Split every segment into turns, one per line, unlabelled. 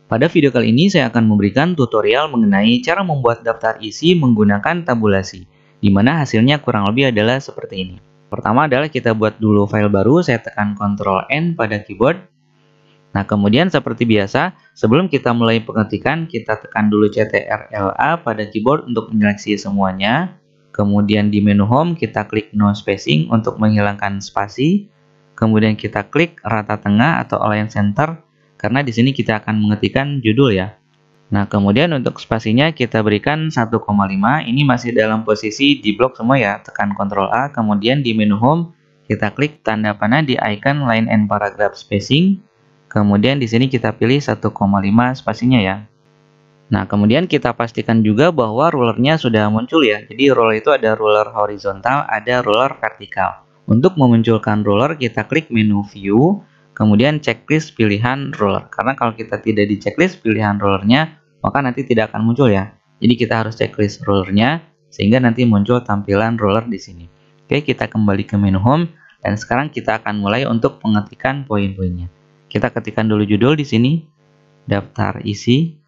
Pada video kali ini saya akan memberikan tutorial mengenai cara membuat daftar isi menggunakan tabulasi, di mana hasilnya kurang lebih adalah seperti ini. Pertama adalah kita buat dulu file baru, saya tekan Ctrl N pada keyboard. Nah, kemudian seperti biasa, sebelum kita mulai pengetikan, kita tekan dulu CTRL-A pada keyboard untuk menyeleksi semuanya. Kemudian di menu Home, kita klik No Spacing untuk menghilangkan spasi. Kemudian kita klik rata tengah atau Align Center, karena di sini kita akan mengetikkan judul ya. Nah, kemudian untuk spasinya kita berikan 1,5. Ini masih dalam posisi di blok semua ya. Tekan Ctrl A, kemudian di menu Home kita klik tanda panah di icon Line and Paragraph Spacing. Kemudian di sini kita pilih 1,5 spasinya ya. Nah, kemudian kita pastikan juga bahwa rulernya sudah muncul ya. Jadi ruler itu ada ruler horizontal, ada ruler vertikal. Untuk memunculkan ruler kita klik menu View. Kemudian checklist pilihan ruler. Karena kalau kita tidak di checklist pilihan rulernya, maka nanti tidak akan muncul ya. Jadi kita harus checklist rulernya, sehingga nanti muncul tampilan ruler di sini. Oke, kita kembali ke menu Home, dan sekarang kita akan mulai untuk pengetikan poin-poinnya. Kita ketikkan dulu judul di sini, daftar isi.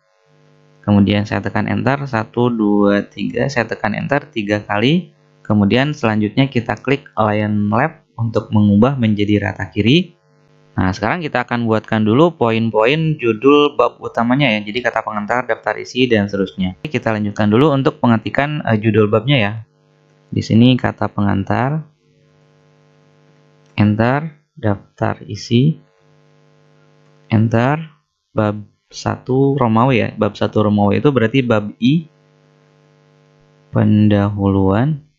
Kemudian saya tekan Enter, 1, 2, 3. Saya tekan Enter 3 kali. Kemudian selanjutnya kita klik Align Left untuk mengubah menjadi rata kiri. Nah, sekarang kita akan buatkan dulu poin-poin judul bab utamanya ya. Jadi kata pengantar, daftar isi, dan seterusnya. Kita lanjutkan dulu untuk pengetikan judul babnya ya. Di sini kata pengantar, Enter, daftar isi, Enter, bab 1 Romawi ya. Bab 1 Romawi itu berarti bab I, pendahuluan.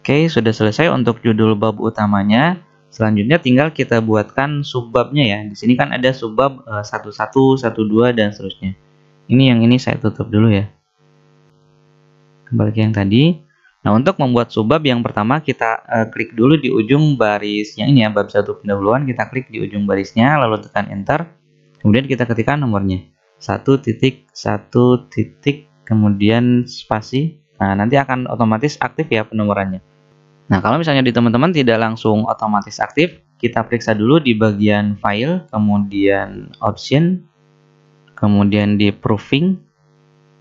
Oke, sudah selesai untuk judul bab utamanya. Selanjutnya tinggal kita buatkan subbabnya ya. Di sini kan ada subbab 11, 12 dan seterusnya. Yang ini saya tutup dulu ya. Kembali ke yang tadi. Nah, untuk membuat subbab yang pertama kita klik dulu di ujung baris yang ini ya, bab 1 pendahuluan, kita klik di ujung barisnya lalu tekan Enter. Kemudian kita ketikkan nomornya. 1.1 kemudian spasi. Nah, nanti akan otomatis aktif ya penomorannya. Nah, kalau misalnya di teman-teman tidak langsung otomatis aktif, kita periksa dulu di bagian file, kemudian option, kemudian di proofing,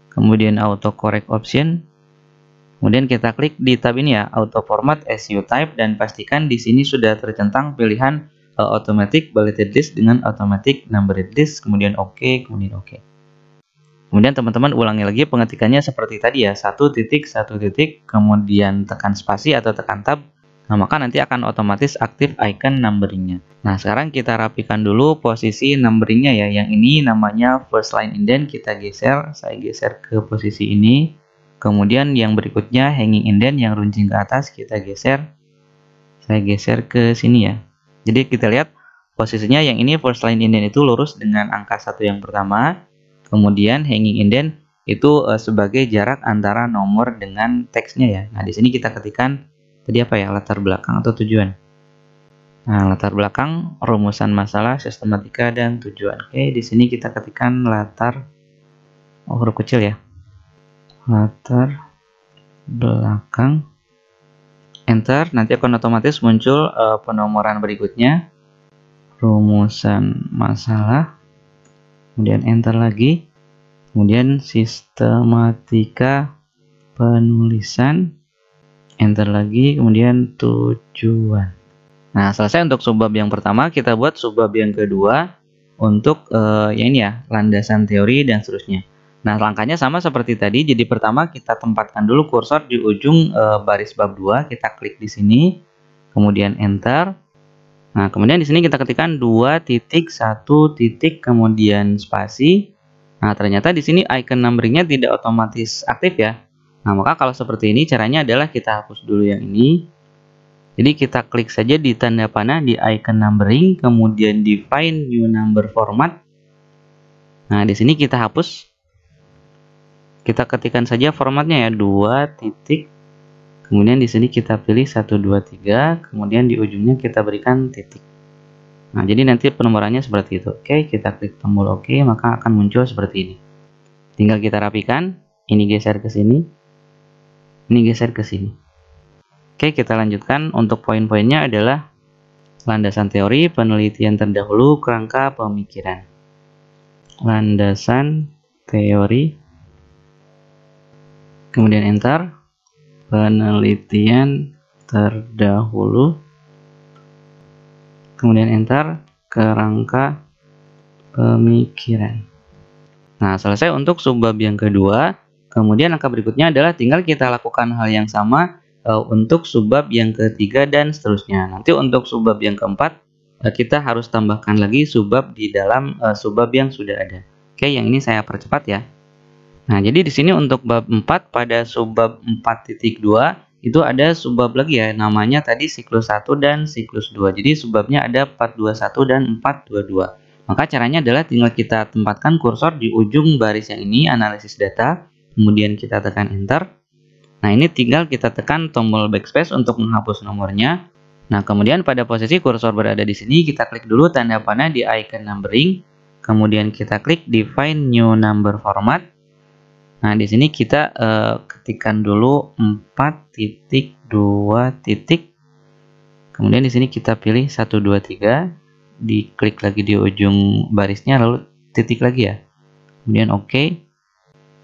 kemudian auto correct option. Kemudian kita klik di tab ini ya, auto format as you type, dan pastikan di sini sudah tercentang pilihan automatic bulleted list dengan automatic numbered list, kemudian oke, kemudian oke. Kemudian teman-teman ulangi lagi pengetikannya seperti tadi ya, 1 titik, kemudian tekan spasi atau tekan tab. Nah, maka nanti akan otomatis aktif icon numberingnya. Nah, sekarang kita rapikan dulu posisi numberingnya ya. Yang ini namanya first line indent, kita geser. Saya geser ke posisi ini. Kemudian yang berikutnya hanging indent yang runcing ke atas, kita geser. Saya geser ke sini ya. Jadi kita lihat posisinya yang ini first line indent itu lurus dengan angka 1 yang pertama. Kemudian hanging indent itu sebagai jarak antara nomor dengan teksnya ya. Nah, di sini kita ketikkan tadi apa ya, latar belakang atau tujuan. Nah, latar belakang, rumusan masalah, sistematika, dan tujuan. Oke, di sini kita ketikkan latar, huruf kecil ya. Latar belakang. Enter, nanti akan otomatis muncul penomoran berikutnya. Rumusan masalah. Kemudian Enter lagi. Kemudian sistematika penulisan. Enter lagi. Kemudian tujuan. Nah, selesai untuk subbab yang pertama. Kita buat subbab yang kedua untuk yang ini ya, landasan teori dan seterusnya. Nah, langkahnya sama seperti tadi. Jadi pertama kita tempatkan dulu kursor di ujung baris bab 2. Kita klik di sini. Kemudian Enter. Nah, kemudian di sini kita ketikkan 2.1 kemudian spasi. Nah, ternyata di sini icon numberingnya tidak otomatis aktif ya. Nah, maka kalau seperti ini caranya adalah kita hapus dulu yang ini. Jadi kita klik saja di tanda panah di icon numbering, kemudian di find new number format. Nah, di sini kita hapus. Kita ketikkan saja formatnya ya, 2. Kemudian di sini kita pilih 1, 2, 3, kemudian di ujungnya kita berikan titik. Nah, jadi nanti penomorannya seperti itu. Oke, kita klik tombol OK, maka akan muncul seperti ini. Tinggal kita rapikan, ini geser ke sini, ini geser ke sini. Oke, kita lanjutkan. Untuk poin-poinnya adalah landasan teori, penelitian terdahulu, kerangka pemikiran. Landasan teori, kemudian enter, penelitian terdahulu, kemudian enter, kerangka pemikiran. Nah, selesai untuk subbab yang kedua. Kemudian langkah berikutnya adalah tinggal kita lakukan hal yang sama untuk subbab yang ketiga dan seterusnya. Nanti untuk subbab yang keempat kita harus tambahkan lagi subbab di dalam subbab yang sudah ada. Oke, yang ini saya percepat ya. Nah, jadi di sini untuk bab 4 pada subbab 4.2 itu ada subbab lagi ya, namanya tadi siklus 1 dan siklus 2. Jadi subbabnya ada 421 dan 422. Maka caranya adalah tinggal kita tempatkan kursor di ujung baris yang ini, analisis data, kemudian kita tekan enter. Nah, ini tinggal kita tekan tombol backspace untuk menghapus nomornya. Nah, kemudian pada posisi kursor berada di sini, kita klik dulu tanda panah di icon numbering, kemudian kita klik define new number format. Nah, di sini kita ketikkan dulu 4.2. Kemudian di sini kita pilih 1, 2, 3. Diklik lagi di ujung barisnya, lalu titik lagi ya. Kemudian OK.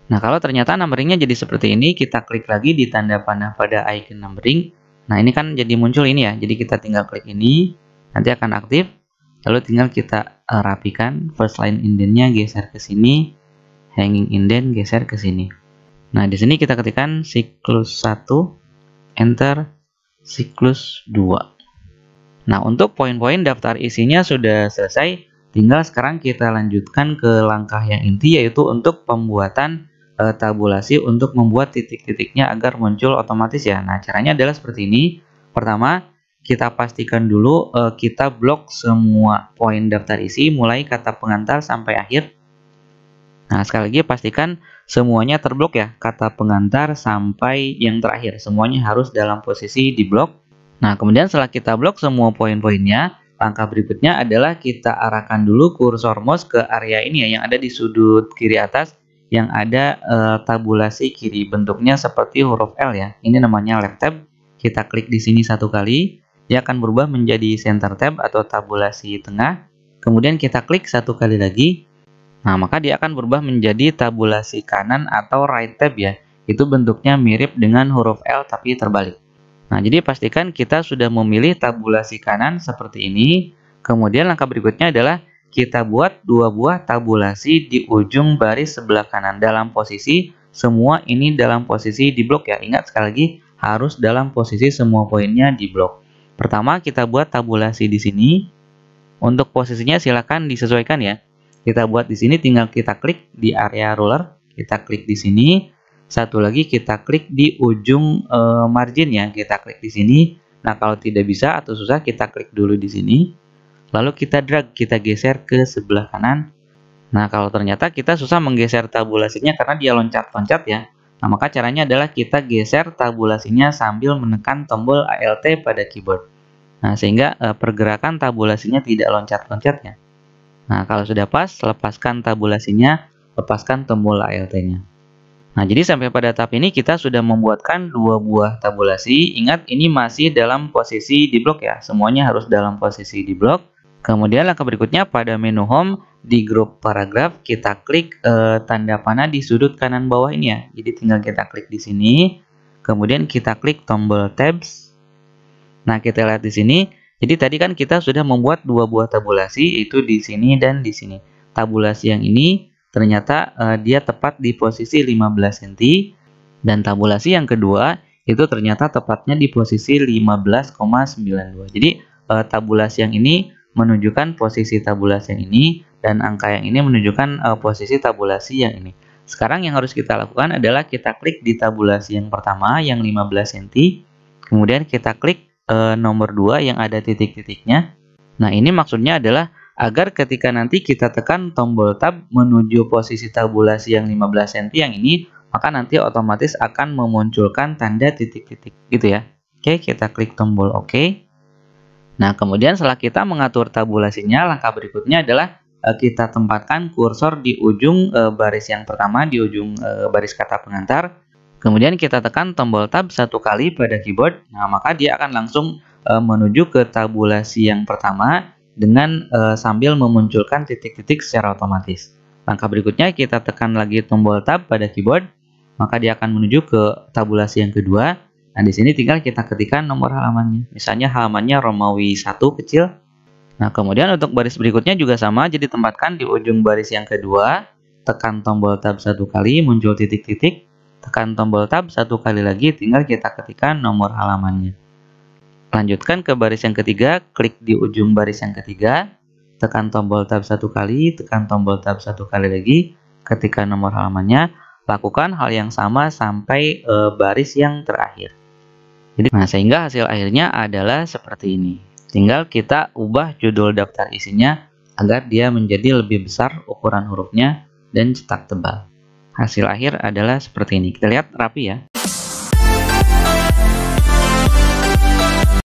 Nah, kalau ternyata numberingnya jadi seperti ini, kita klik lagi di tanda panah pada icon numbering. Nah, ini kan jadi muncul ini ya. Jadi kita tinggal klik ini, nanti akan aktif. Lalu tinggal kita rapikan, first line indentnya geser ke sini, hanging indent geser ke sini. Nah, di sini kita ketikkan siklus 1, enter, siklus 2. Nah, untuk poin-poin daftar isinya sudah selesai. Tinggal sekarang kita lanjutkan ke langkah yang inti, yaitu untuk pembuatan tabulasi untuk membuat titik-titiknya agar muncul otomatis ya. Nah, caranya adalah seperti ini. Pertama, kita pastikan dulu kita blok semua poin daftar isi mulai kata pengantar sampai akhir. Nah, sekali lagi pastikan semuanya terblok ya, kata pengantar sampai yang terakhir. Semuanya harus dalam posisi di blok. Nah, kemudian setelah kita blok semua poin-poinnya, langkah berikutnya adalah kita arahkan dulu kursor mouse ke area ini ya, yang ada di sudut kiri atas, yang ada tabulasi kiri. Bentuknya seperti huruf L ya. Ini namanya left tab. Kita klik di sini satu kali, dia akan berubah menjadi center tab atau tabulasi tengah. Kemudian kita klik satu kali lagi. Nah, maka dia akan berubah menjadi tabulasi kanan atau right tab ya. Itu bentuknya mirip dengan huruf L tapi terbalik. Nah, jadi pastikan kita sudah memilih tabulasi kanan seperti ini. Kemudian langkah berikutnya adalah kita buat dua buah tabulasi di ujung baris sebelah kanan dalam posisi semua ini dalam posisi di blok ya. Ingat sekali lagi harus dalam posisi semua poinnya di blok. Pertama kita buat tabulasi di sini. Untuk posisinya silakan disesuaikan ya. Kita buat di sini tinggal kita klik di area ruler, kita klik di sini. Satu lagi kita klik di ujung margin ya, kita klik di sini. Nah, kalau tidak bisa atau susah kita klik dulu di sini. Lalu kita drag, kita geser ke sebelah kanan. Nah, kalau ternyata kita susah menggeser tabulasinya karena dia loncat-loncat ya. Nah, maka caranya adalah kita geser tabulasinya sambil menekan tombol Alt pada keyboard. Nah, sehingga pergerakan tabulasinya tidak loncat-loncat ya. Nah, kalau sudah pas, lepaskan tabulasinya, lepaskan tombol Alt-nya. Nah, jadi sampai pada tahap ini kita sudah membuatkan dua buah tabulasi. Ingat, ini masih dalam posisi di blok ya. Semuanya harus dalam posisi di blok. Kemudian langkah berikutnya pada menu home, di grup paragraf, kita klik tanda panah di sudut kanan bawah ini ya. Jadi tinggal kita klik di sini. Kemudian kita klik tombol tabs. Nah, kita lihat di sini. Jadi tadi kan kita sudah membuat dua buah tabulasi, yaitu di sini dan di sini. Tabulasi yang ini ternyata dia tepat di posisi 15 cm. Dan tabulasi yang kedua itu ternyata tepatnya di posisi 15,92. Jadi tabulasi yang ini menunjukkan posisi tabulasi yang ini, dan angka yang ini menunjukkan posisi tabulasi yang ini. Sekarang yang harus kita lakukan adalah kita klik di tabulasi yang pertama yang 15 cm. Kemudian kita klik nomor 2 yang ada titik-titiknya. Nah, ini maksudnya adalah agar ketika nanti kita tekan tombol tab menuju posisi tabulasi yang 15 cm yang ini, maka nanti otomatis akan memunculkan tanda titik-titik gitu ya. Oke, kita klik tombol OK. Nah, kemudian setelah kita mengatur tabulasinya, langkah berikutnya adalah kita tempatkan kursor di ujung baris yang pertama, di ujung baris kata pengantar. Kemudian kita tekan tombol tab satu kali pada keyboard. Nah, maka dia akan langsung menuju ke tabulasi yang pertama dengan sambil memunculkan titik-titik secara otomatis. Langkah berikutnya kita tekan lagi tombol tab pada keyboard, maka dia akan menuju ke tabulasi yang kedua. Nah, di sini tinggal kita ketikkan nomor halamannya. Misalnya halamannya Romawi 1 kecil. Nah, kemudian untuk baris berikutnya juga sama, jadi tempatkan di ujung baris yang kedua, tekan tombol tab satu kali, muncul titik-titik, tekan tombol tab satu kali lagi, tinggal kita ketikkan nomor halamannya. Lanjutkan ke baris yang ketiga, klik di ujung baris yang ketiga, tekan tombol tab satu kali, tekan tombol tab satu kali lagi, ketikkan nomor halamannya, lakukan hal yang sama sampai baris yang terakhir. Jadi, sehingga hasil akhirnya adalah seperti ini. Tinggal kita ubah judul daftar isinya agar dia menjadi lebih besar ukuran hurufnya dan cetak tebal. Hasil akhir adalah seperti ini. Kita lihat rapi ya.